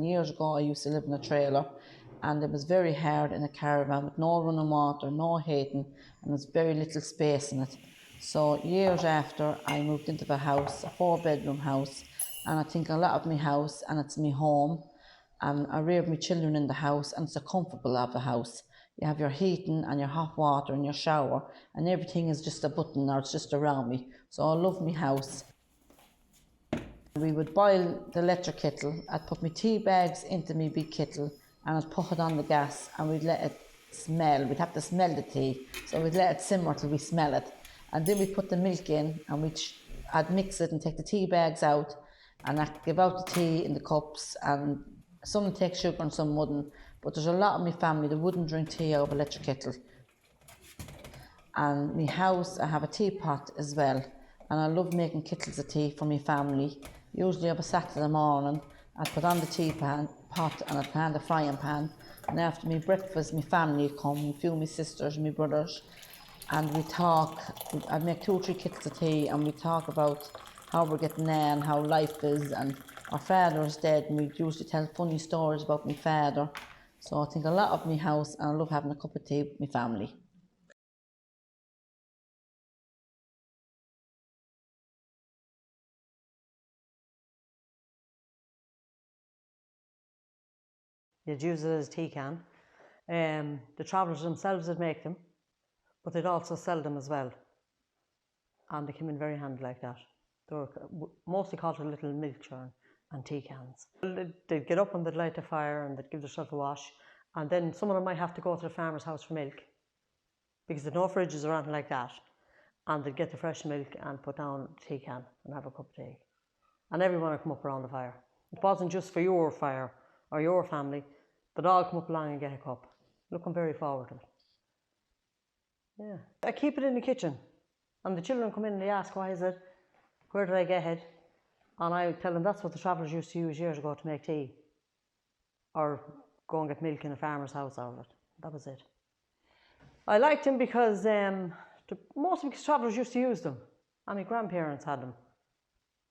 Years ago I used to live in a trailer, and it was very hard in a caravan with no running water, no heating, and there's very little space in it. So years after, I moved into the house, a 4-bedroom house, and I think a lot of my house, and it's my home, and I reared my children in the house, and it's a comfortable of a house. You have your heating and your hot water and your shower, and everything is just a button, or it's just around me. So I love my house. We would boil the electric kettle. I'd put my tea bags into my big kettle, and I'd put it on the gas, and we'd let it smell. We'd have to smell the tea, so we'd let it simmer till we smell it. And then we'd put the milk in, and I'd mix it and take the tea bags out, and I'd give out the tea in the cups, and some would take sugar and some wouldn't. But there's a lot of my family that wouldn't drink tea out of electric kettle. And my house, I have a teapot as well, and I love making kettles of tea for my family. Usually on a Saturday morning, I'd put on the pot and I'd put on the frying pan, and after my breakfast, my family would come, a few of my sisters, my brothers, and we talk. I'd make 2 or 3 kettles of tea, and we talk about how we're getting on, how life is, and our father is dead, and we usually tell funny stories about my father. So I think a lot of my house, and I love having a cup of tea with my family. You'd use it as a tea can. The travellers themselves would make them, but they'd also sell them as well. And they came in very handy like that. They were mostly called a little milk churn and tea cans. They'd get up and they'd light a fire and they'd give themselves a wash, and then some of them might have to go to the farmer's house for milk because there's no fridges or anything like that, and they'd get the fresh milk and put down a tea can and have a cup of tea. And everyone would come up around the fire. It wasn't just for your fire or your family, they'd all come up along and get a cup. Looking very forward to it. Yeah. I keep it in the kitchen, and the children come in and they ask, why is it? Where did I get it? And I tell them that's what the travellers used to use years ago to make tea, or go and get milk in a farmer's house out of it. That was it. I liked them because mostly because travellers used to use them, and my grandparents had them,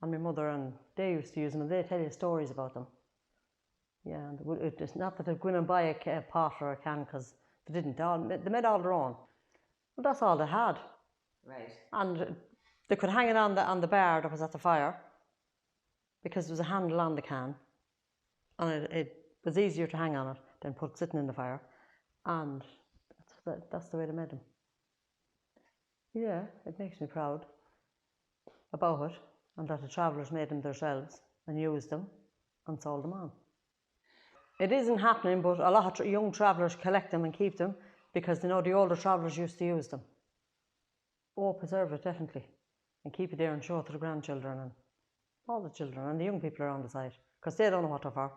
and my mother, and they used to use them, and they tell you stories about them. Yeah, and it's not that they'd go in and buy a pot or a can, because they didn't. They made all their own. Well, that's all they had. Right. And they could hang it on the bar that was at the fire, because there was a handle on the can, and it was easier to hang on it than put sitting in the fire. And that's the way they made them. Yeah, it makes me proud about it, and that the travellers made them themselves and used them and sold them on. It isn't happening, but a lot of young travellers collect them and keep them because they know the older travellers used to use them. Oh, preserve it, definitely, and keep it there and show it to the grandchildren and all the children and the young people around the side, because they don't know what they're for.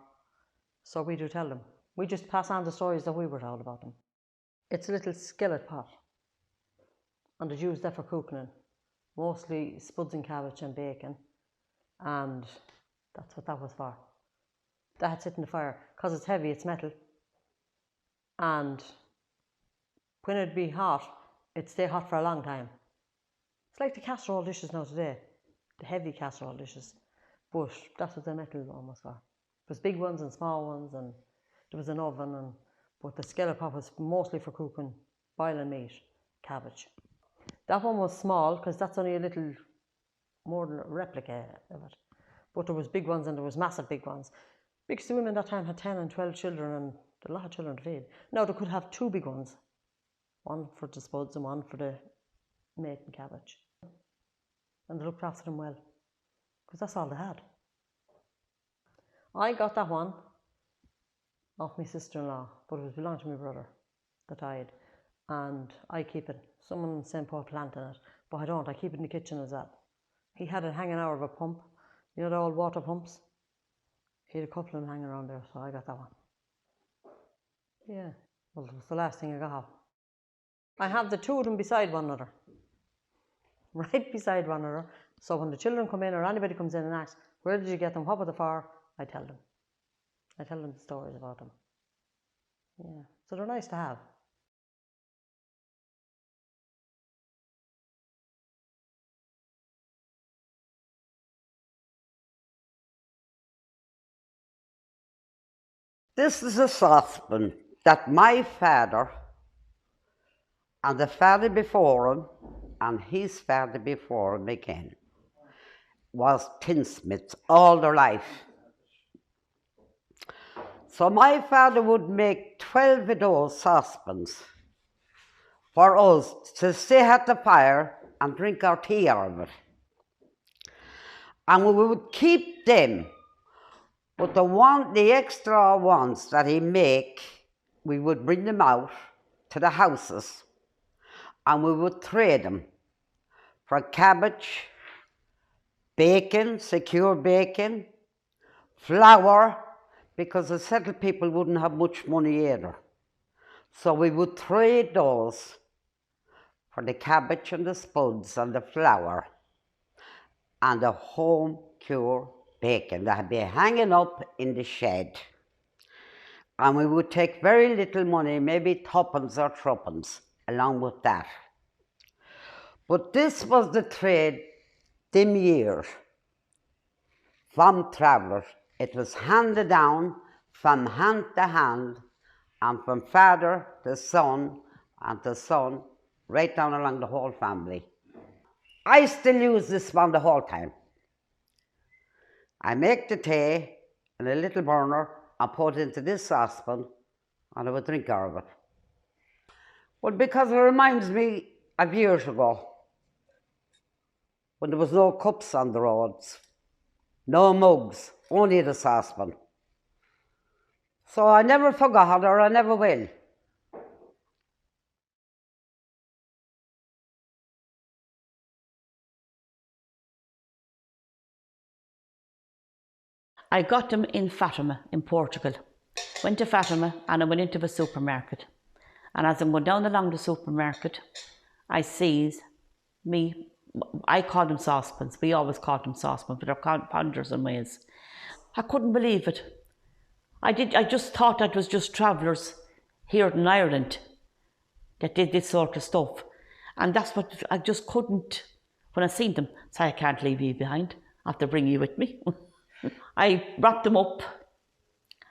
So we do tell them. We just pass on the stories that we were told about them. It's a little skillet pot, and they use that for cooking in. Mostly spuds and cabbage and bacon, and that's what that was for. That sit in the fire, because it's heavy, it's metal, and when it'd be hot, it'd stay hot for a long time. It's like the casserole dishes now today, the heavy casserole dishes, but that's what the metal one was for. There's big ones and small ones, and there was an oven, but the skillet pot was mostly for cooking, boiling meat, cabbage. That one was small, because that's only a little more than a replica of it, but there was big ones and there was massive big ones, because the women that time had 10 and 12 children, and a lot of children to feed. Now they could have 2 big ones, one for the spuds and one for the meat and cabbage. And they looked after them well, because that's all they had. I got that one off my sister-in-law, but it was belonged to my brother that died, and I keep it. Someone sent a plant in it, but I don't. I keep it in the kitchen as well. He had it hanging out of a pump, you know, the old water pumps. He had a couple of them hanging around there, so I got that one. Yeah, well, it was the last thing I got. I have the 2 of them beside one another, right beside one another. So when the children come in or anybody comes in and asks, where did you get them, what were they for, I tell them. I tell them the stories about them. Yeah, so they're nice to have. This is a saucepan that my father and the father before him and his father before him again was tinsmiths all their life. So my father would make 12 of those saucepans for us to sit at the fire and drink our tea out of it. And we would keep them, but the extra ones that he make, we would bring them out to the houses and we would trade them for cabbage, bacon, secure bacon, flour, because the settled people wouldn't have much money either. So we would trade those for the cabbage and the spuds and the flour and the home cured bacon that'd be hanging up in the shed. And we would take very little money, maybe tuppence or threepence, along with that. But this was the trade them years from Travellers. It was handed down from hand to hand and from father to son and to son, right down along the whole family. I still use this one the whole time. I make the tea in a little burner and put it into this saucepan and I would drink out of it. Well, because it reminds me of years ago when there was no cups on the roads, no mugs, only the saucepan. So I never forgot or I never will. I got them in Fatima in Portugal. Went to Fatima and I went into the supermarket. And as I'm going down along the supermarket, I sees I call them saucepans. We always call them saucepans, but they're called ponders and ways. I couldn't believe it. I just thought that was just travellers here in Ireland that did this sort of stuff. And that's what I just couldn't, when I seen them, say I can't leave you behind. I have to bring you with me. I wrapped them up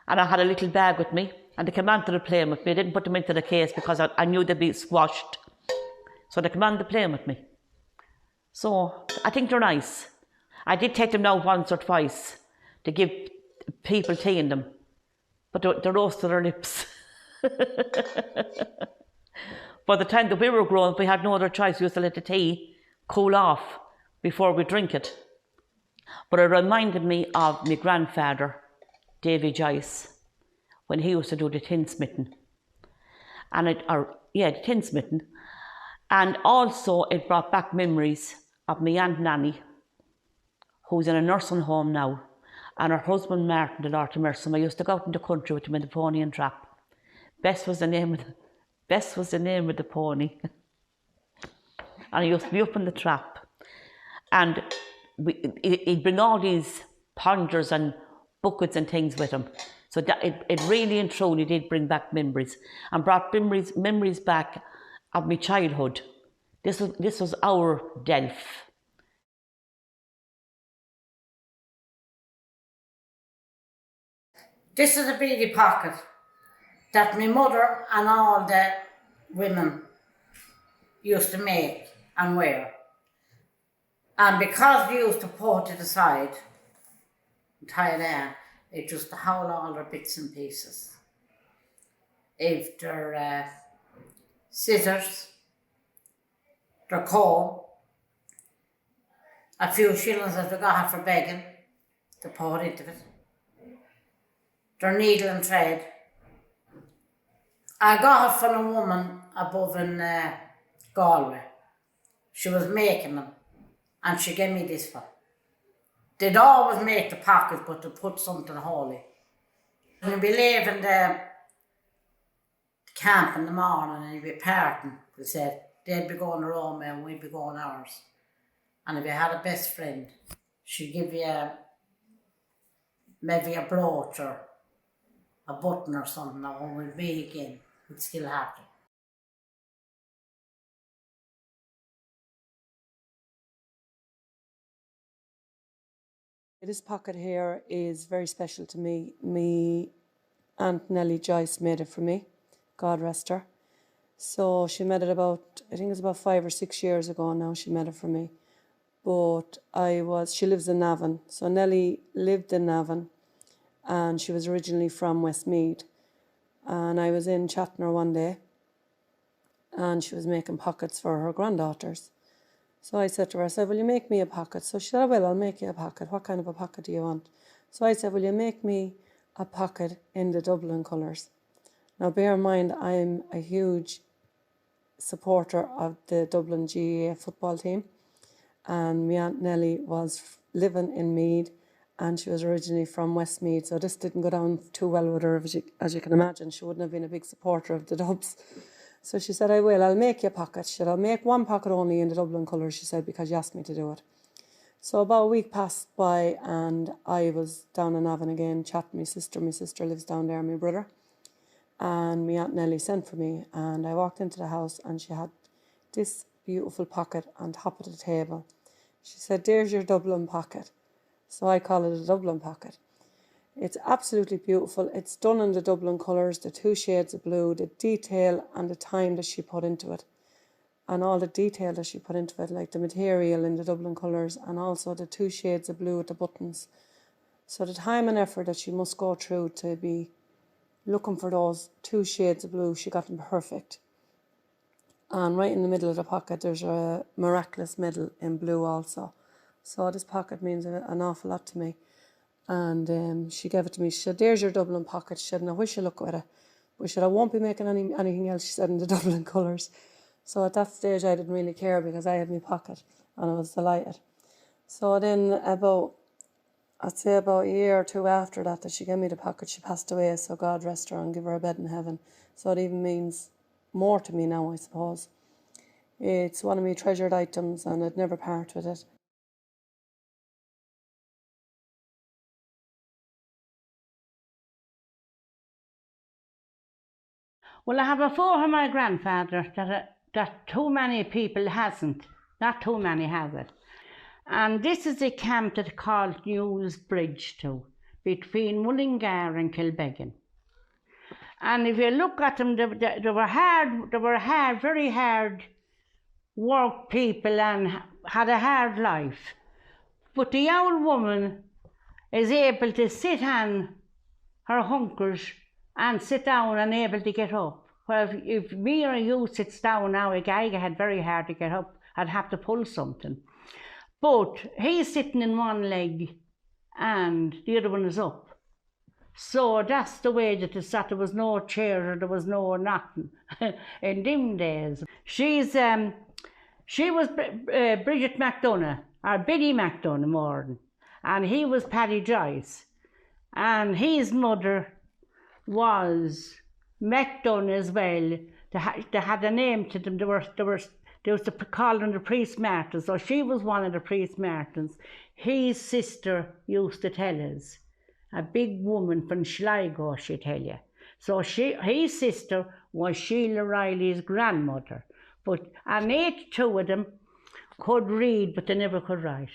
and I had a little bag with me and they came onto the plane with me. I didn't put them into the case because I knew they'd be squashed. So they came on the plane with me. So I think they're nice. I did take them now once or twice to give people tea in them, but they roasted their lips. By the time that we were growing up, we had no other choice. We used to let the tea cool off before we drink it. But it reminded me of my grandfather, Davy Joyce, when he used to do the tinsmithing. The tinsmithing. And also it brought back memories of my Aunt Nanny, who's in a nursing home now, and her husband Martin, the Lord of Mercy. I used to go out in the country with him in the pony and trap. Bess was the name of the pony. And I used to be up in the trap. And he'd bring all these ponders and buckets and things with him. So that it really and truly did bring back memories and brought memories back of my childhood. This was our Delph. This is a beady pocket that my mother and all the women used to make and wear. And because we used to put it aside and tie it in, it just hold all their bits and pieces. If they're scissors, their comb, a few shillings that we got for begging to put into it, their needle and thread. I got it from a woman above in Galway. She was making them and she gave me this one. They'd always make the pockets but to put something holy. When we leave in the camp in the morning and we'd be parting, they said they'd be going to Roma and we'd be going ours. And if you had a best friend, she'd give you maybe a brooch or a button or something, and when we'd meet again, we'd still have them. This pocket here is very special to me. My Aunt Nellie Joyce made it for me, God rest her. So she made it about, I think it's about 5 or 6 years ago now she made it for me. But she lives in Navan. So Nellie lived in Navan and she was originally from Westmeath. And I was in chatting her one day and she was making pockets for her granddaughters. So I said to her, will you make me a pocket? So she said, I'll make you a pocket. What kind of a pocket do you want? So I said, will you make me a pocket in the Dublin colours? Now bear in mind, I'm a huge supporter of the Dublin GAA football team, and my Aunt Nellie was living in Meath and she was originally from Westmeath, so this didn't go down too well with her, as you can imagine. She wouldn't have been a big supporter of the Dubs. So she said, I'll make you a pocket. She said, I'll make one pocket only in the Dublin colours, she said, because you asked me to do it. So about a week passed by and I was down in Navan again chatting with my sister. My sister lives down there, my brother. And my Aunt Nellie sent for me and I walked into the house and she had this beautiful pocket on top of the table. She said, there's your Dublin pocket. So I call it a Dublin pocket. It's absolutely beautiful. It's done in the Dublin colours, the 2 shades of blue, the detail and the time that she put into it. And all the detail that she put into it, like the material in the Dublin colours and also the 2 shades of blue at the buttons. So the time and effort that she must go through to be looking for those 2 shades of blue, she got them perfect. And right in the middle of the pocket there's a miraculous medal in blue also. So this pocket means an awful lot to me. And she gave it to me. She said, there's your Dublin pocket. She said, now wish you luck with it. But she said, I won't be making anything else, she said, in the Dublin colours. So at that stage I didn't really care because I had my pocket and I was delighted. So then I'd say about a year or 2 after that she gave me the pocket, she passed away, so God rest her and give her a bed in heaven. So it even means more to me now, I suppose. It's one of my treasured items and I'd never part with it. Well, I have a photo of my grandfather that too many people hasn't. Not too many has it. And this is the camp that's called Newell's Bridge too, between Mullingar and Kilbeggan. And if you look at them, they were hard, very hard work people and had a hard life. But the old woman is able to sit on her hunkers and sit down and able to get up. Well, if me or you sits down now, I had very hard to get up. I'd have to pull something. But he's sitting in one leg and the other one is up. So that's the way that it's that. There was no chair or there was no nothing in them days. She was Bridget McDonough, or Biddy McDonough more, and he was Paddy Joyce. And his mother was McDonough as well. They had a name to them. They was called them the Priest Martins. So she was one of the Priest Martins. His sister used to tell us, a big woman from Sligo, she tell you. So his sister was Sheila Riley's grandmother. And 82 of them could read, but they never could write.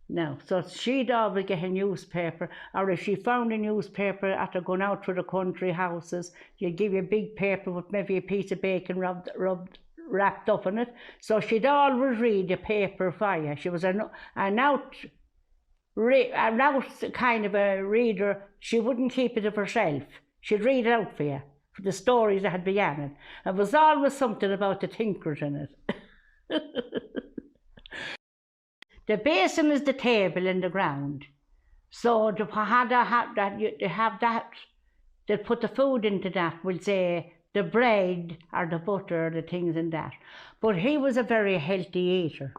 No, so she'd always get a newspaper, or if she found a newspaper after going out to the country houses, you'd give you a big paper with maybe a piece of bacon wrapped up in it. So she'd always read the paper for you. She was an out kind of a reader. She wouldn't keep it of herself. She'd read it out for you, for the stories that had began it. There was always something about the thinkers in it. The basin is the table in the ground. So they have that, they put the food into that, we'll say the bread or the butter or the things in that. But he was a very healthy eater.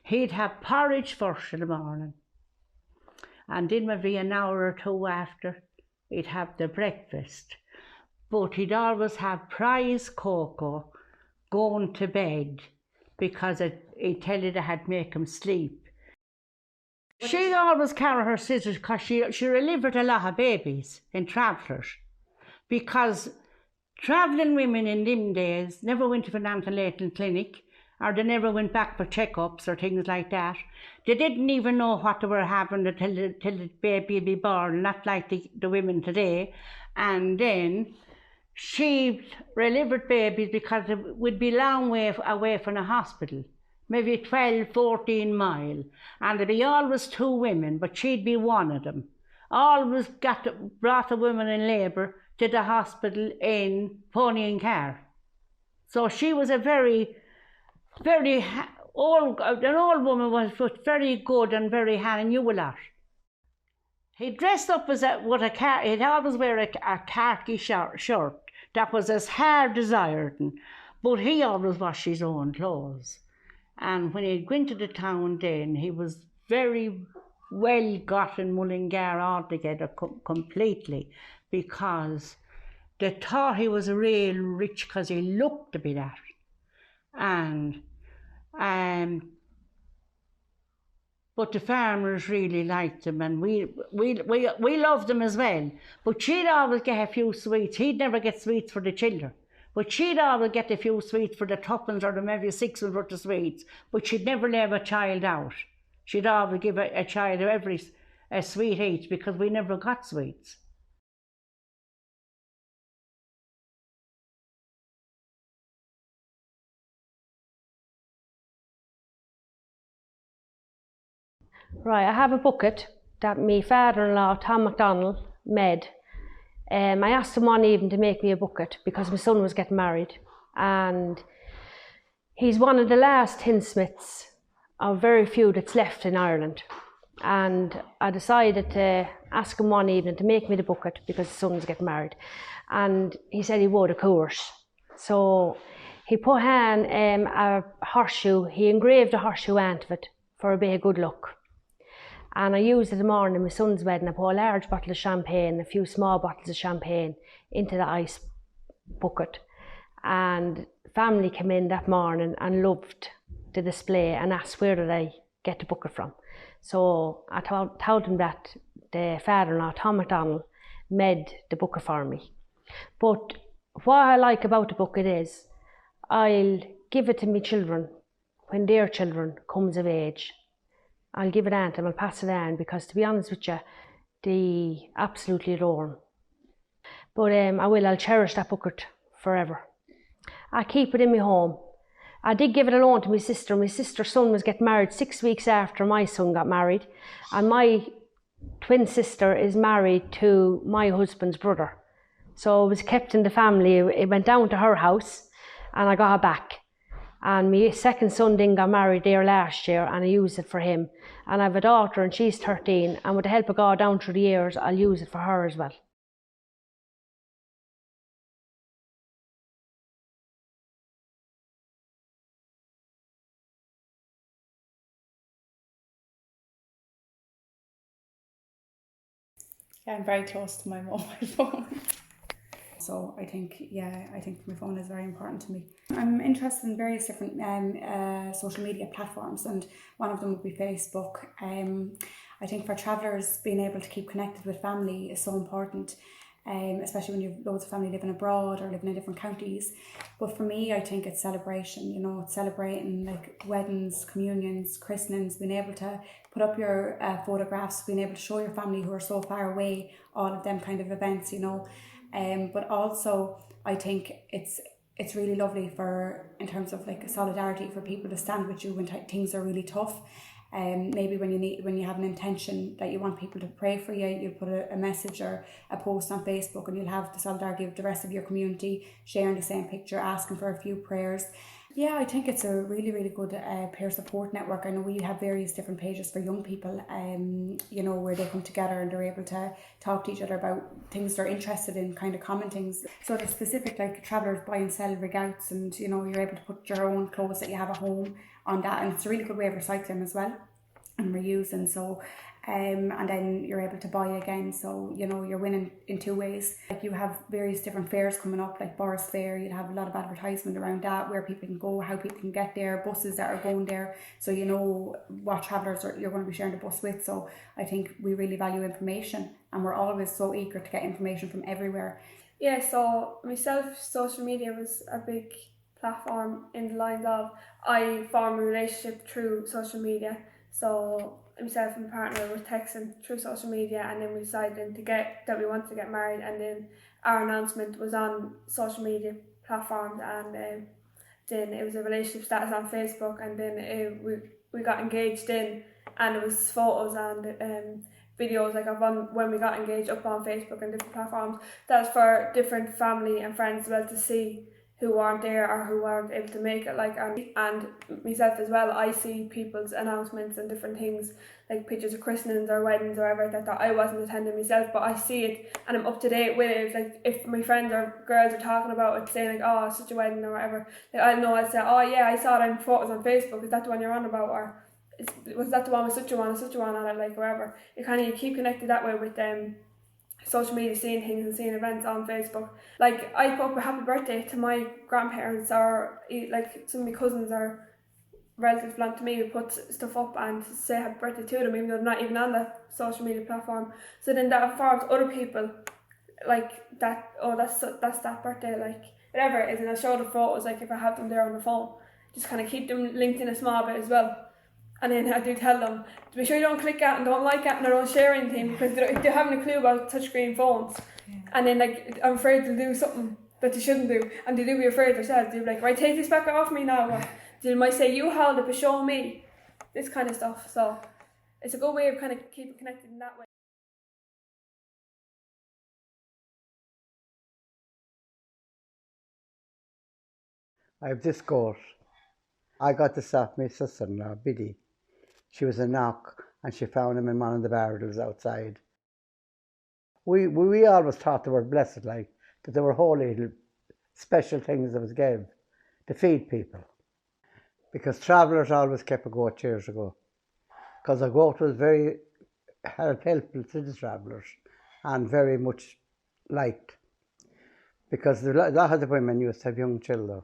He'd have porridge first in the morning. And then maybe an hour or 2 after, he'd have the breakfast. But he'd always have prize cocoa going to bed, because he'd tell you they had to make him sleep. She always carried her scissors because she delivered a lot of babies in Travellers, because travelling women in them days never went to an antenatal clinic, or they never went back for checkups or things like that. They didn't even know what they were having till the baby be born, not like the women today. And then she delivered babies because we'd be a long way away from a hospital, maybe 12, 14 mile. And there'd be always two women, but she'd be one of them. Always brought the woman in labour to the hospital in pony and car. So she was a very an old woman, was very good and very handy, knew a lot. He dressed up he'd always wear a khaki shirt that was as hard as iron, but he always washed his own clothes. And when he'd go into the town then, he was very well got in Mullingar altogether completely, because they thought he was real rich because he looked a bit at it. And but the farmers really liked him, and we loved him as well. But she'd always get a few sweets. He'd never get sweets for the children, but she'd always get a few sweets for the tuppence or the maybe 6 worth of sweets. But she'd never leave a child out. She'd always give a child a sweet each, because we never got sweets. Right, I have a bucket that my father-in-law, Tom MacDonald, made. I asked him one evening to make me a bucket because my son was getting married, and he's one of the last tinsmiths of very few that's left in Ireland. And I decided to ask him one evening to make me the bucket because his son was getting married, and he said he would, of course. So he put on a horseshoe. He engraved a horseshoe onto it for a bit of good luck. And I used it in the morning at my son's wedding. I put a large bottle of champagne, a few small bottles of champagne into the ice bucket. And family came in that morning and loved the display and asked where did I get the bucket from. So I told them that the father-in-law, Tom MacDonald, made the bucket for me. But what I like about the bucket is I'll give it to my children when their children comes of age. I'll give it on to them, I'll pass it on, because to be honest with you, they absolutely adore them. But I'll cherish that bucket forever. I keep it in my home. I did give it a loan to my sister. My sister's son was getting married 6 weeks after my son got married, and my twin sister is married to my husband's brother. So it was kept in the family. It went down to her house and I got it back. And my second son then got married there last year, and I used it for him. And I have a daughter and she's 13, and with the help of God down through the years, I'll use it for her as well. Yeah, I'm very close to my mobile phone. So I think my phone is very important to me. I'm interested in various different social media platforms, and one of them would be Facebook. I think for travellers, being able to keep connected with family is so important, especially when you've loads of family living abroad or living in different counties. But for me, I think it's celebration. You know, it's celebrating like weddings, communions, christenings, being able to put up your photographs, being able to show your family who are so far away, all of them kind of events, you know. But also I think it's really lovely in terms of like solidarity, for people to stand with you when things are really tough. Maybe when you have an intention that you want people to pray for you, you'll put a message or a post on Facebook, and you'll have the solidarity of the rest of your community sharing the same picture, asking for a few prayers. Yeah, I think it's a really, really good peer support network. I know we have various different pages for young people, you know, where they come together and they're able to talk to each other about things they're interested in, kind of common things. So there's specific, like, travellers buy and sell regouts, and, you know, you're able to put your own clothes that you have at home on that, and it's a really good way of recycling as well and reusing. So and then you're able to buy again, so you know you're winning in two ways. Like, you have various different fairs coming up, like Boris Fair. You'll have a lot of advertisement around that, where people can go, how people can get there, buses that are going there, so you know what travellers you're going to be sharing the bus with. So I think we really value information, and we're always so eager to get information from everywhere. Yeah, so myself, social media was a big platform in the lines of I formed a relationship through social media. So myself and my partner were texting through social media, and then we decided that we wanted to get married, and then our announcement was on social media platforms, and then it was a relationship status on Facebook, and then we got engaged in, and it was photos and videos like of when we got engaged up on Facebook and different platforms. That's for different family and friends as well to see who weren't there or who weren't able to make it, like, and myself as well. I see people's announcements and different things, like pictures of christenings or weddings or whatever that I wasn't attending myself, but I see it and I'm up to date with it. Like if my friends or girls are talking about it, saying like, oh, such a wedding or whatever, like, I know I'd say, oh yeah, I saw them photos on Facebook, is that the one you're on about, or was that the one with such a one on it, like wherever. You keep connected that way with social media, seeing things and seeing events on Facebook. Like I put up a happy birthday to my grandparents, or like some of my cousins or relatives belong to me, we put stuff up and say happy birthday to them, even though they're not even on the social media platform. So then that informs other people, like that, oh, that's that birthday, like whatever it is, and I'll show the photos, like if I have them there on the phone, just kind of keep them linked in a small bit as well. And then I do tell them to be sure you don't click it and don't like it and don't share anything, because they haven't a clue about touchscreen phones. Yeah. And then like I'm afraid to do something that they shouldn't do, and they do be afraid themselves. They'll be like, right, take this back off me now. Or they might say, you hold it but show me, this kind of stuff. So it's a good way of kind of keeping connected in that way. I have this goat. I got this off my sister-in-law, Biddy. She was a knock, and she found him in one of the barrels outside. We always thought they were blessed, like, that they were holy, special things that was given to feed people. Because travellers always kept a goat years ago. Because a goat was very helpful to the travellers and very much liked. Because a lot of the women used to have young children.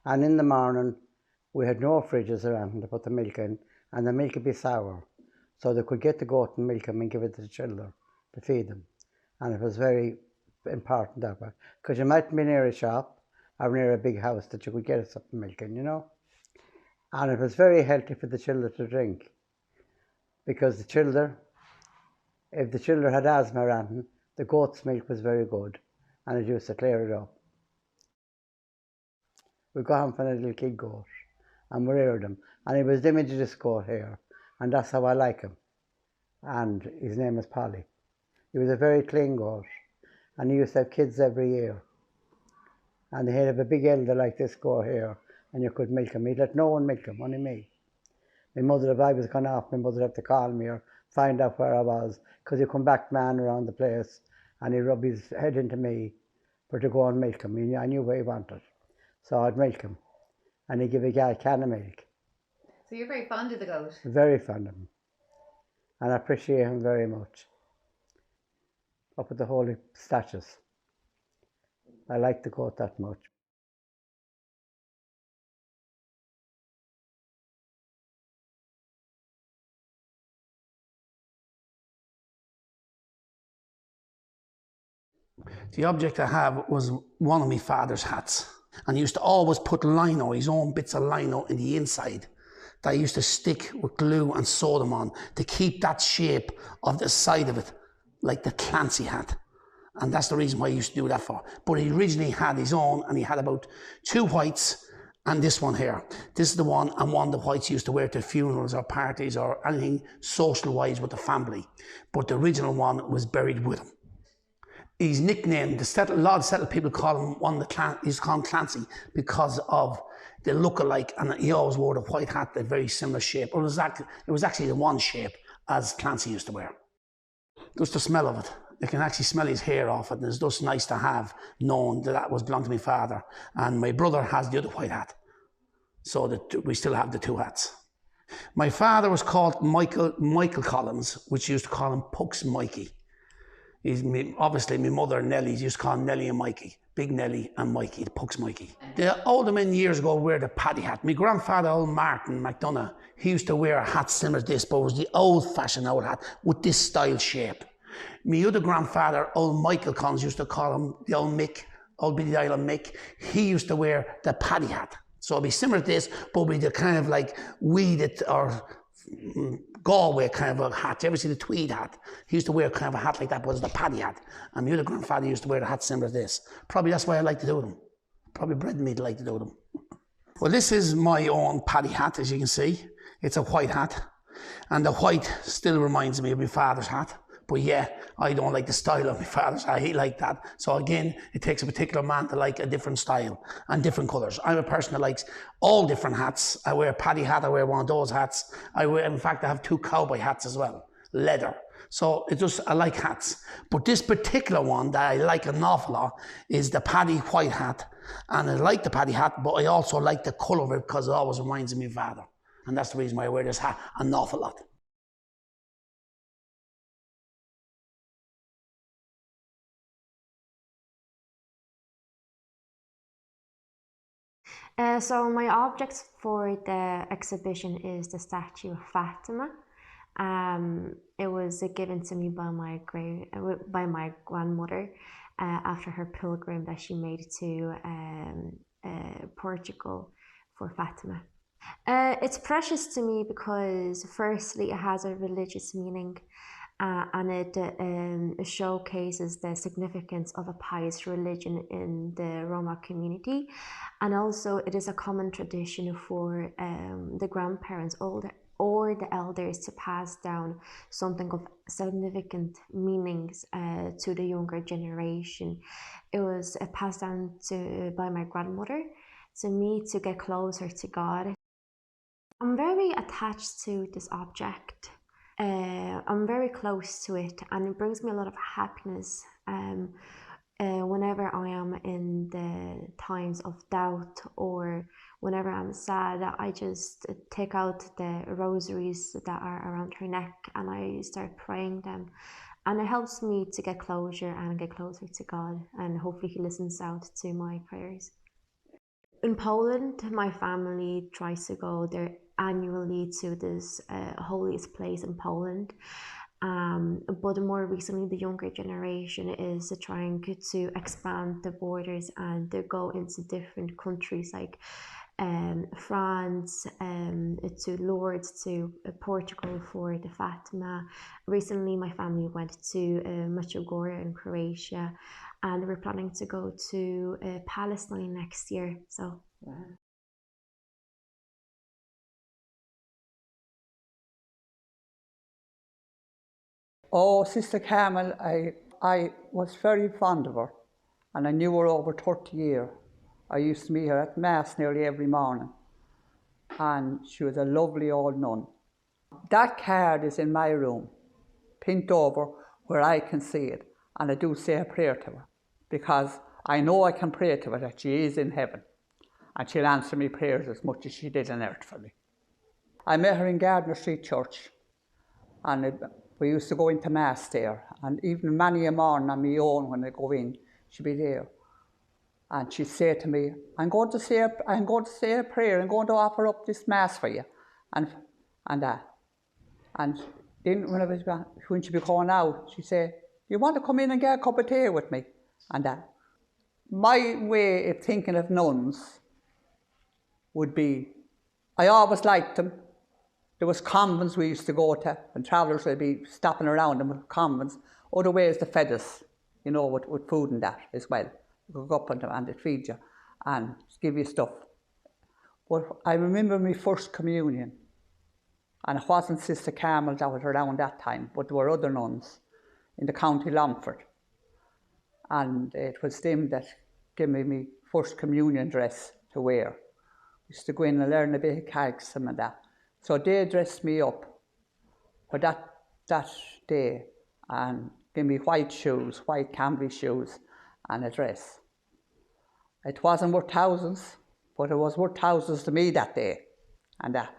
And in the morning, we had no fridges around to put the milk in, and the milk would be sour. So they could get the goat and milk them and give it to the children to feed them. And it was very important that way. Because you might be near a shop or near a big house that you could get us some milk in, you know. And it was very healthy for the children to drink. Because the children, if the children had asthma around them, the goat's milk was very good, and it used to clear it up. We got him from a little kid goat, and we reared him. And he was the image of this goat here, and that's how I like him. And his name is Polly. He was a very clean goat, and he used to have kids every year. And he had a big elder like this goat here, and you could milk him. He'd let no one milk him, only me. My mother, if I was gone off, my mother would have to call me or find out where I was, because he'd come back man around the place, and he'd rub his head into me for to go and milk him. I knew what he wanted. So I'd milk him, and he'd give a guy a can of milk. So you're very fond of the goat? Very fond of him. And I appreciate him very much. Up at the holy statues. I like the goat that much. The object I have was one of my father's hats. And he used to always put lino, his own bits of lino in the inside, that I used to stick with glue and sew them on to keep that shape of the side of it like the Clancy hat. And that's the reason why I used to do that for. But he originally had his own, and he had about 2 whites and this one here. This is the one, and one the whites used to wear to funerals or parties or anything social-wise with the family. But the original one was buried with him. He's nicknamed, a lot of settled people call him he's called Clancy because of the look-alike, and he always wore the white hat, a very similar shape. It was actually the one shape as Clancy used to wear. Just the smell of it. You can actually smell his hair off it, and it's just nice to have known that was belonged to my father. And my brother has the other white hat. So that we still have the 2 hats. My father was called Michael Collins, which used to call him Pucks Mikey. Obviously, my mother, Nellie, used to call him Nellie and Mikey. Big Nellie and Mikey, the Pucks Mikey. The older men years ago wear the paddy hat. My grandfather, old Martin McDonough, he used to wear a hat similar to this, but it was the old-fashioned old hat with this style shape. My other grandfather, old Michael Collins, used to call him the old Mick old Billy Dial and Mick, he used to wear the paddy hat. So it'd be similar to this, but with the kind of like weeded or Galway kind of a hat. You ever see the tweed hat? He used to wear kind of a hat like that, but it was the paddy hat. And my other grandfather used to wear a hat similar to this. Probably that's why I like to do them. Probably bred me to like to do them. Well, this is my own paddy hat, as you can see. It's a white hat. And the white still reminds me of my father's hat. But yeah, I don't like the style of my father's hat. He liked that. So again, it takes a particular man to like a different style and different colours. I'm a person that likes all different hats. I wear a paddy hat, I wear one of those hats. In fact, I have 2 cowboy hats as well, leather. So I like hats. But this particular one that I like an awful lot is the paddy white hat. And I like the paddy hat, but I also like the colour of it because it always reminds me of my father. And that's the reason why I wear this hat an awful lot. So my objects for the exhibition is the statue of Fatima. It was given to me by my grandmother after her pilgrim that she made to Portugal for Fatima. It's precious to me because firstly it has a religious meaning and it showcases the significance of a pious religion in the Roma community, and also it is a common tradition for the grandparents or the elders to pass down something of significant meanings to the younger generation. It was passed down by my grandmother to me to get closer to God. I'm very attached to this object. I'm very close to it, and it brings me a lot of happiness whenever I am in the times of doubt or whenever I'm sad. I just take out the rosaries that are around her neck and I start praying them, and it helps me to get closure and get closer to God, and hopefully He listens out to my prayers. In Poland, my family tries to go there annually to this holiest place in Poland. But more recently, the younger generation is trying to expand the borders and to go into different countries like France, to Lourdes, to Portugal for the Fatima. Recently, my family went to Medjugorje in Croatia, and we're planning to go to Palestine next year. So. Oh, Sister Carmel, I was very fond of her, and I knew her over 30 years. I used to meet her at Mass nearly every morning, and she was a lovely old nun. That card is in my room, pinned over where I can see it, and I do say a prayer to her, because I know I can pray to her that she is in heaven, and she'll answer me prayers as much as she did on earth for me. I met her in Gardner Street Church, and we used to go into Mass there, and even many a morning on my own when I go in, she'd be there. And she'd say to me, I'm going to say a prayer, I'm going to offer up this Mass for you. And then when she'd be going out, she'd say, you want to come in and get a cup of tea with me? And my way of thinking of nuns would be, I always liked them. There was convents we used to go to, and travellers would be stopping around them with convents. Other ways they fed us, with food and that as well. You could go up and they'd feed you and give you stuff. But I remember my first communion, and it wasn't Sister Carmel that was around that time, but there were other nuns in the County Longford. And it was them that gave me my first communion dress to wear. I used to go in and learn a bit of catechism and that. So they dressed me up for that day and gave me white shoes, white canvas shoes and a dress. It wasn't worth thousands, but it was worth thousands to me that day and that.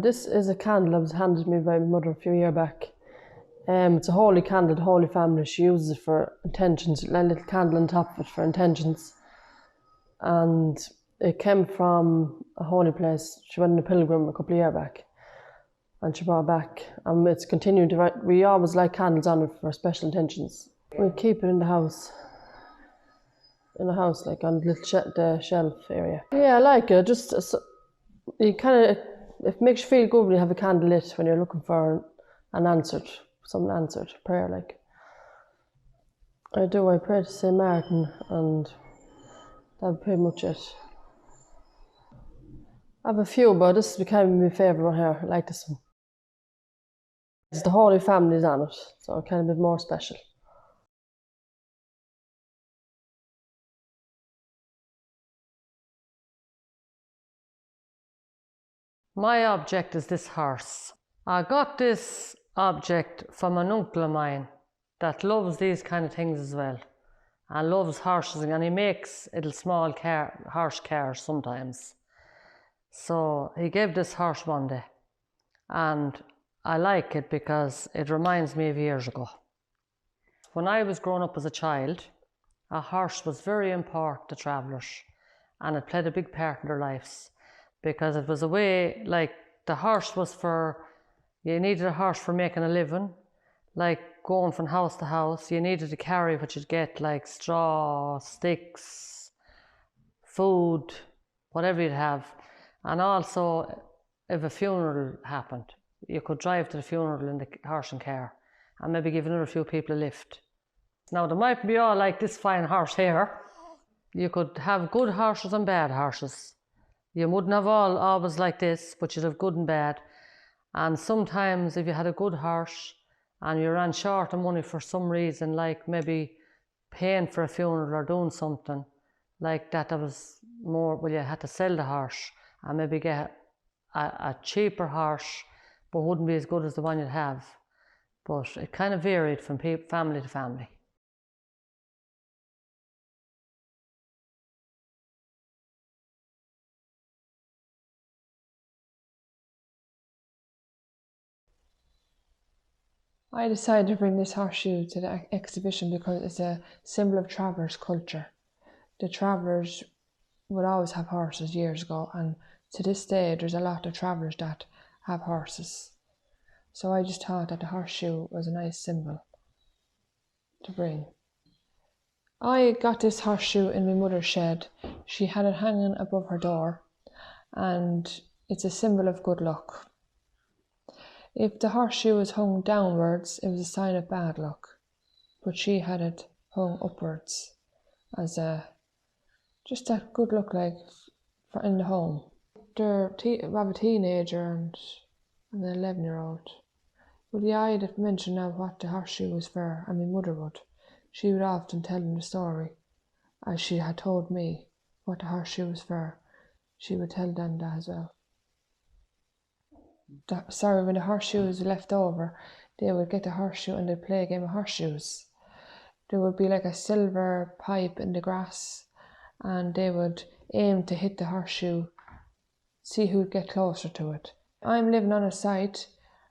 This is a candle that was handed me by my mother a few years back. It's a holy candle, the Holy Family. She uses it for intentions, a little candle on top of it for intentions. And It came from a holy place. She went on a pilgrim a couple of years back, and she brought it back. And it's continued to. We always light candles on it for special intentions. We keep it in the house. In the house, like on the little the shelf area. Yeah, I like it. Just you kind of, it makes you feel good when you have a candle lit when you're looking for some answered prayer. Like I do, I pray to St. Martin, and that's pretty much it. I have a few, but this became my favourite one here. I like this one. It's the Holy Family's on it, so it kind of a bit more special. My object is this horse. I got this object from an uncle of mine that loves these kind of things as well, and loves horses, and he makes little small horse cars sometimes. So he gave this horse one day, and I like it because it reminds me of years ago. When I was growing up as a child, a horse was very important to travellers, and it played a big part in their lives, because it was a way, like the horse was you needed a horse for making a living, like going from house to house. You needed to carry what you'd get, like straw, sticks, food, whatever you'd have. And also, if a funeral happened, you could drive to the funeral in the horse and car, and maybe give another few people a lift. Now, they might be all like this fine horse here. You could have good horses and bad horses. You wouldn't have always like this, but you'd have good and bad. And sometimes if you had a good horse and you ran short of money for some reason, like maybe paying for a funeral or doing something like that, that was more, well, you had to sell the horse and maybe get a cheaper horse, but wouldn't be as good as the one you'd have. But it kind of varied from family to family. I decided to bring this horseshoe to the exhibition because it's a symbol of travellers' culture. The travellers would always have horses years ago, and to this day there's a lot of travellers that have horses. So I just thought that the horseshoe was a nice symbol to bring. I got this horseshoe in my mother's shed. She had it hanging above her door, and it's a symbol of good luck. If the horseshoe was hung downwards, it was a sign of bad luck, but she had it hung upwards as just that good luck, like for in the home. We have a teenager and an 11-year-old. But yeah, I'd mention now what the horseshoe was for, and my mother would. She would often tell them the story, as she had told me what the horseshoe was for. She would tell them that as well. When the horseshoe was left over, they would get the horseshoe and they'd play a game of horseshoes. There would be like a silver pipe in the grass, and they would aim to hit the horseshoe, see who'd get closer to it. I'm living on a site,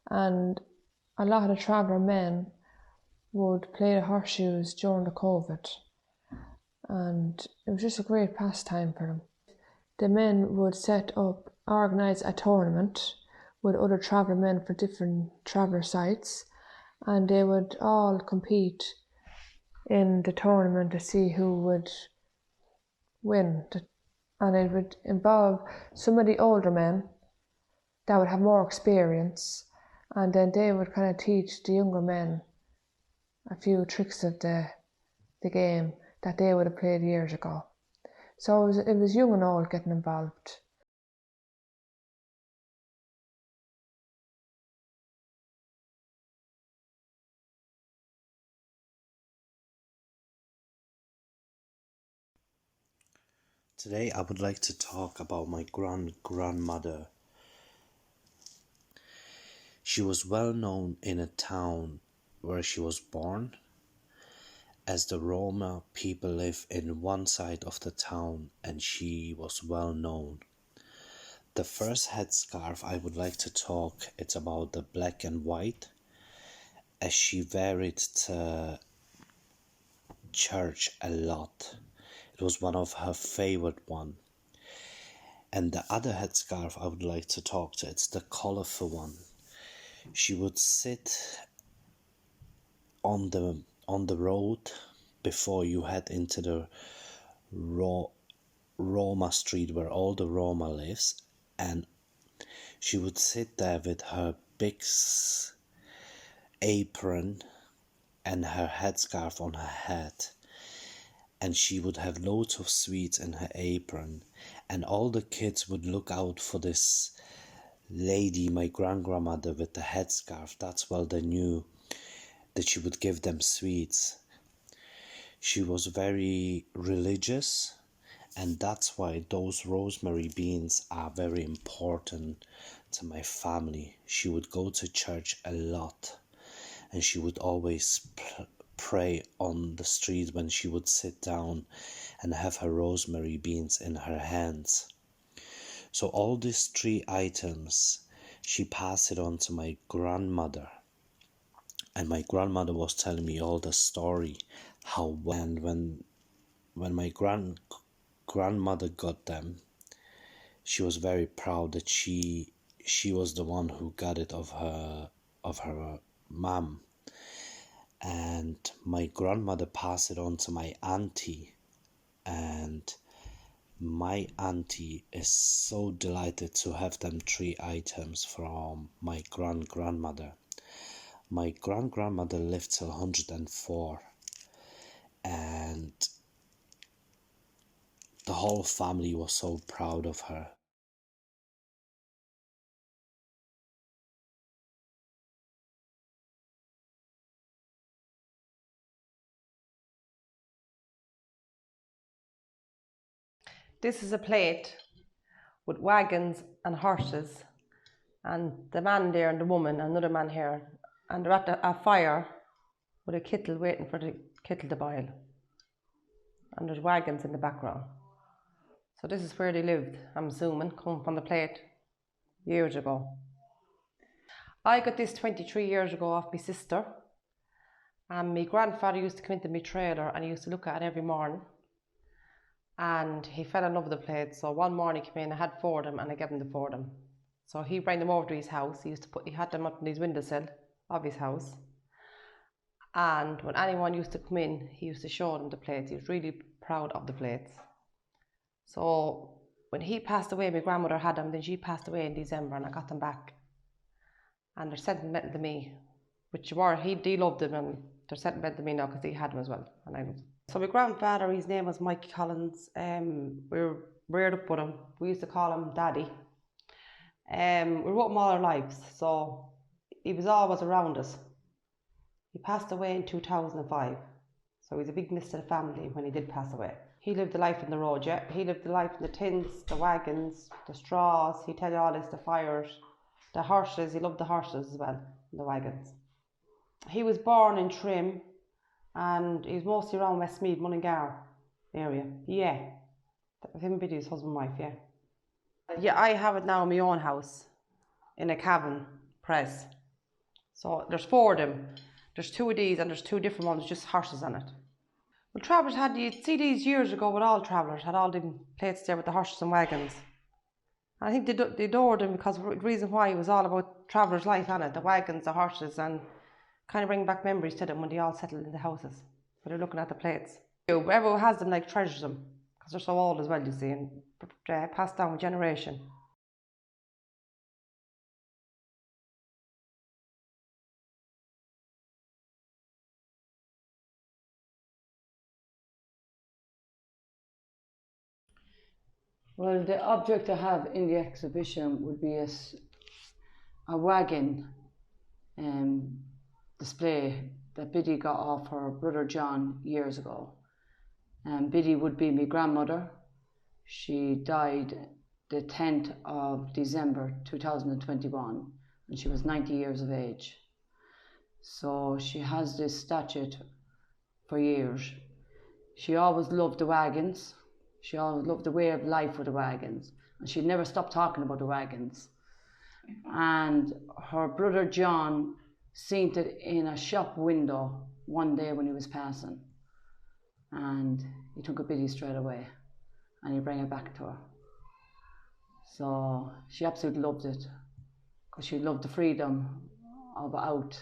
and a lot of the traveller men would play the horseshoes during the COVID, and it was just a great pastime for them. The men would organise a tournament with other traveller men for different traveller sites, and they would all compete in the tournament to see who would win. And it would involve some of the older men that would have more experience, and then they would kind of teach the younger men a few tricks of the game that they would have played years ago. So it was young and old getting involved. Today I would like to talk about my grandmother. She was well known in a town where she was born, as the Roma people live in one side of the town, and she was well known. The first headscarf I would like to talk, it's about the black and white, as she varied to church a lot. It was one of her favorite one. And the other headscarf I would like to talk to, it's the colourful one. She would sit on the road before you head into the Roma street where all the Roma lives, and she would sit there with her big apron and her headscarf on her head, and she would have loads of sweets in her apron, and all the kids would look out for this lady, my grandmother, with the headscarf. That's well they knew that she would give them sweets. She was very religious, and that's why those rosemary beans are very important to my family. She would go to church a lot, and she would always pray on the street when she would sit down and have her rosemary beans in her hands. So all these 3 items, she passed it on to my grandmother. And my grandmother was telling me all the story, how when my grandmother got them, she was very proud that she was the one who got it of her mum. And my grandmother passed it on to my auntie, and my auntie is so delighted to have them 3 items from my grandmother. My grandmother lived till 104, and the whole family was so proud of her. This is a plate with wagons and horses, and the man there and the woman and another man here, and they're at a fire with a kettle waiting for the kettle to boil, and there's wagons in the background. So this is where they lived, I'm assuming, come from the plate years ago. I got this 23 years ago off my sister, and my grandfather used to come into my trailer and he used to look at it every morning, and he fell in love with the plate. So one morning he came in, I had 4 of them and I gave him the 4 of them. So he brought them over to his house. He had them up in his windowsill of his house, and when anyone used to come in, he used to show them the plates. He was really proud of the plates. So when he passed away, my grandmother had them, then she passed away in December, and I got them back. And they're sentimental to me, which were, he loved them, and they're sentimental to me now because he had them as well, and I loved them. So my grandfather, his name was Mike Collins. We were reared up with him. We used to call him Daddy. We wrote him all our lives, so he was always around us. He passed away in 2005, so he's a big miss to the family when he did pass away. He lived the life on the road, yeah. He lived the life in the tins, the wagons, the straws. He'd tell you all this, the fires, the horses. He loved the horses as well, and the wagons. He was born in Trim, and he was mostly around Westmeath, Mullingar area. Yeah, him and Biddy, his husband and wife, yeah. Yeah, I have it now in my own house, in a cabin press. So there's 4 of them. There's 2 of these, and there's 2 different ones, just horses on it. Well, Travellers had, you'd see these years ago with all Travellers, had all them plates there with the horses and wagons. And I think they adored them because the reason why it was all about Travellers' life on it, the wagons, the horses, and kind of bring back memories to them when they all settled in the houses. But they're looking at the plates. Whoever has them, like, treasures them, because they're so old as well, you see, and passed down with generation. Well, the object I have in the exhibition would be a wagon display that Biddy got off her brother John years ago. Biddy would be my grandmother. She died the 10th of December 2021, and she was 90 years of age. So she has this statue for years. She always loved the wagons. She always loved the way of life with the wagons, and she never stopped talking about the wagons. And her brother John seen it in a shop window one day when he was passing, and he took a Biddy straight away, and he brought it back to her. So she absolutely loved it, because she loved the freedom of out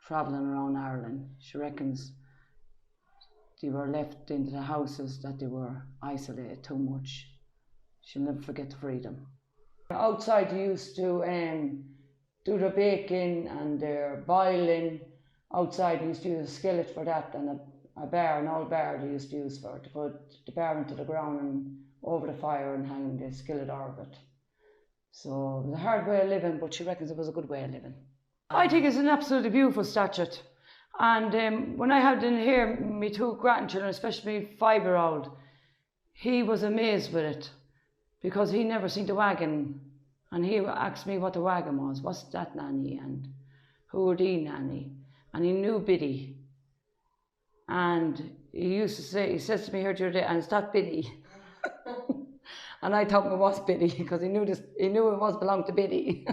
travelling around Ireland. She reckons they were left into the houses that they were isolated too much. She'll never forget the freedom. Outside they used to do their baking and their boiling. Outside they used to use a skillet for that, and an old bar they used to use for it, to put the bar into the ground and over the fire and hang the skillet over it. So it was a hard way of living, but she reckons it was a good way of living. I think it's an absolutely beautiful statute. And when I had in here my two grandchildren, especially my 5-year-old, he was amazed with it, because he never seen the wagon. And he asked me what the wagon was. What's that, Nanny? And who are they, Nanny? And he knew Biddy. And he used to say, he says to me here the other day, and it's that Biddy. And I thought it was Biddy, because he knew it was belonged to Biddy.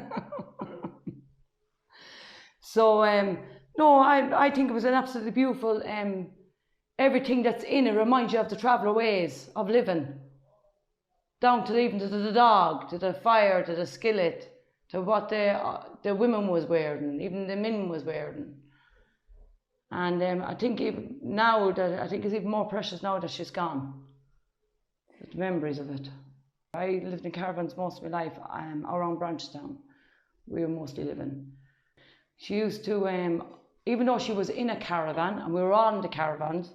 So, no, I think it was an absolutely beautiful, everything that's in it reminds you of the traveller ways of living. Down to even to the dog, to the fire, to the skillet, to what the women was wearing, even the men was wearing. And I think even now that I think it's even more precious now that she's gone. The memories of it. I lived in caravans most of my life around Branchtown. We were mostly living. She used to, even though she was in a caravan and we were all in the caravans,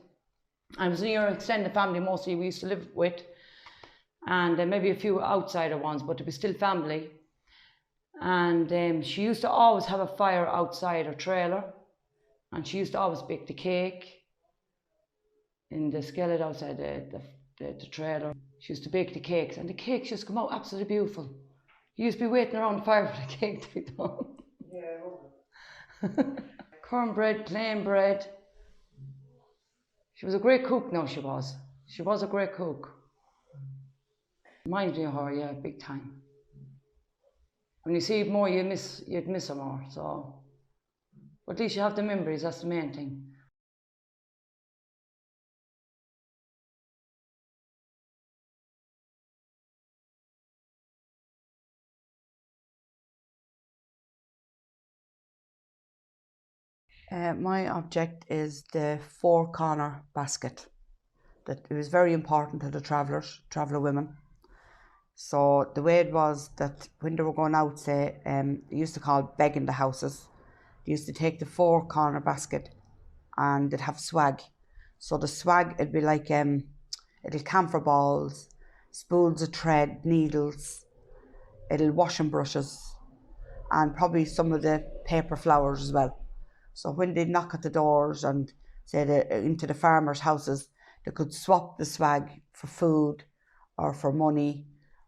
I was near extended family mostly we used to live with, and maybe a few outsider ones, but it was still family. And she used to always have a fire outside her trailer, and she used to always bake the cake in the skillet outside the trailer. She used to bake the cakes, and the cakes just come out absolutely beautiful. You used to be waiting around the fire for the cake to be done. Yeah. Cornbread, plain bread. She was a great cook, no, she was. She was a great cook. Reminds me of her, yeah, big time. When you see it more, you'd miss her more, so. But at least you have the memories, that's the main thing. My object is the 4-corner basket. That it was very important to the traveller women. So the way it was that when they were going out, say, they used to call begging the houses. They used to take the 4-corner basket and they'd have swag. So the swag, it'd be like it'll camphor balls, spools of thread, needles, it'll washing brushes, and probably some of the paper flowers as well. So when they'd knock at the doors and say into the farmers' houses, they could swap the swag for food or for money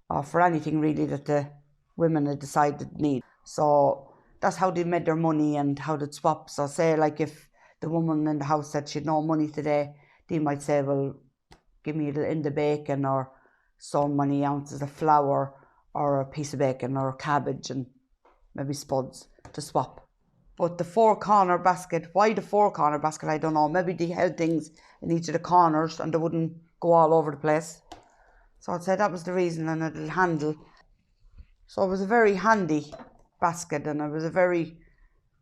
or for anything really that the women had decided to need. So that's how they made their money and how they'd swap. So say like if the woman in the house said she'd no money today, they might say, well, give me a little in the bacon or so many ounces of flour or a piece of bacon or cabbage and maybe spuds to swap. But the 4-corner basket, why the 4-corner basket, I don't know. Maybe they held things in each of the corners and they wouldn't go all over the place. So I'd say that was the reason, and a little handle. So it was a very handy basket, and it was a very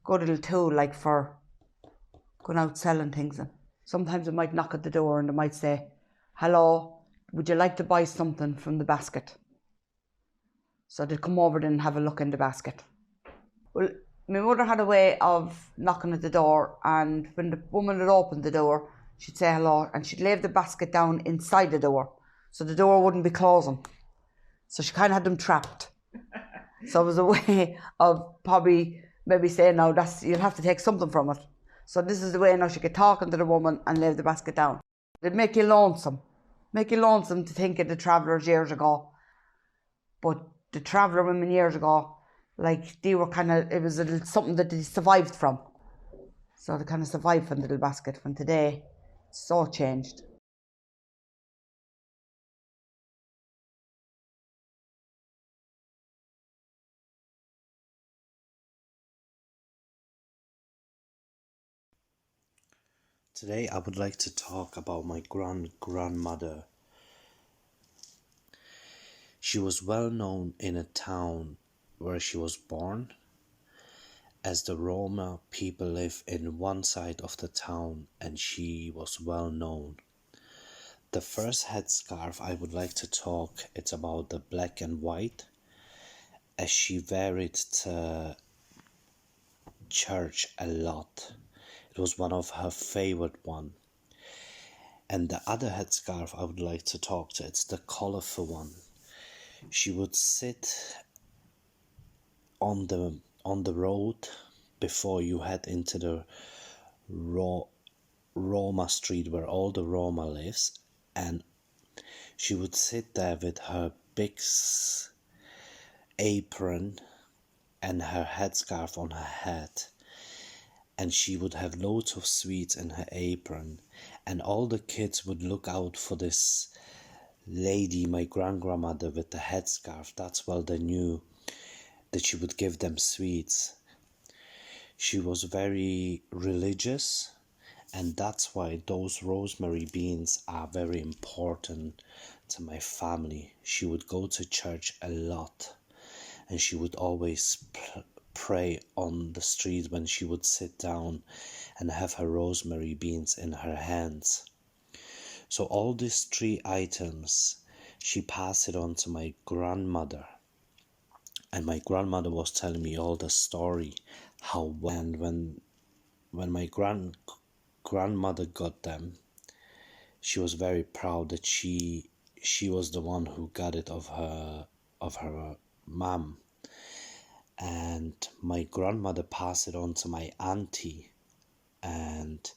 good little tool, like for going out selling things. And sometimes they might knock at the door and they might say, hello, would you like to buy something from the basket? So they'd come over then and have a look in the basket. Well, my mother had a way of knocking at the door, and when the woman had opened the door, she'd say hello, and she'd leave the basket down inside the door, so the door wouldn't be closing. So she kind of had them trapped. So it was a way of probably maybe saying, no, you'll have to take something from it. So this is the way now she could talk to the woman and leave the basket down. It'd make you lonesome to think of the travellers years ago. But the traveller women years ago, like they were it was something that they survived from. So they kind of survived from the little basket. When today, it's so changed. Today I would like to talk about my grandmother. She was well known in a town where she was born, as the Roma people live in one side of the town, and she was well known. The first headscarf I would like to talk, it's about the black and white, as she wear it to church a lot. It was one of her favorite one. And the other headscarf I would like to talk to, it's the colorful one. She would sit on the road before you head into the Roma street where all the Roma lives, and she would sit there with her big apron and her headscarf on her head, and she would have loads of sweets in her apron, and all the kids would look out for this lady, my grandmother, with the headscarf. That's well they knew that she would give them sweets. She was very religious, and that's why those rosemary beans are very important to my family. She would go to church a lot, and she would always pray on the street when she would sit down and have her rosemary beans in her hands. So all these 3 items, she passed it on to my grandmother. And my grandmother was telling me all the story, how when my grandmother got them, she was very proud that she was the one who got it of her mom. And my grandmother passed it on to my auntie, and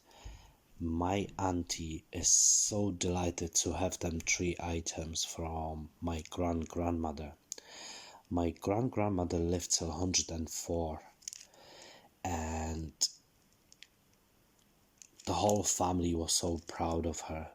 my auntie is so delighted to have them 3 items from my grandmother. My grandmother lived till 104, and the whole family was so proud of her.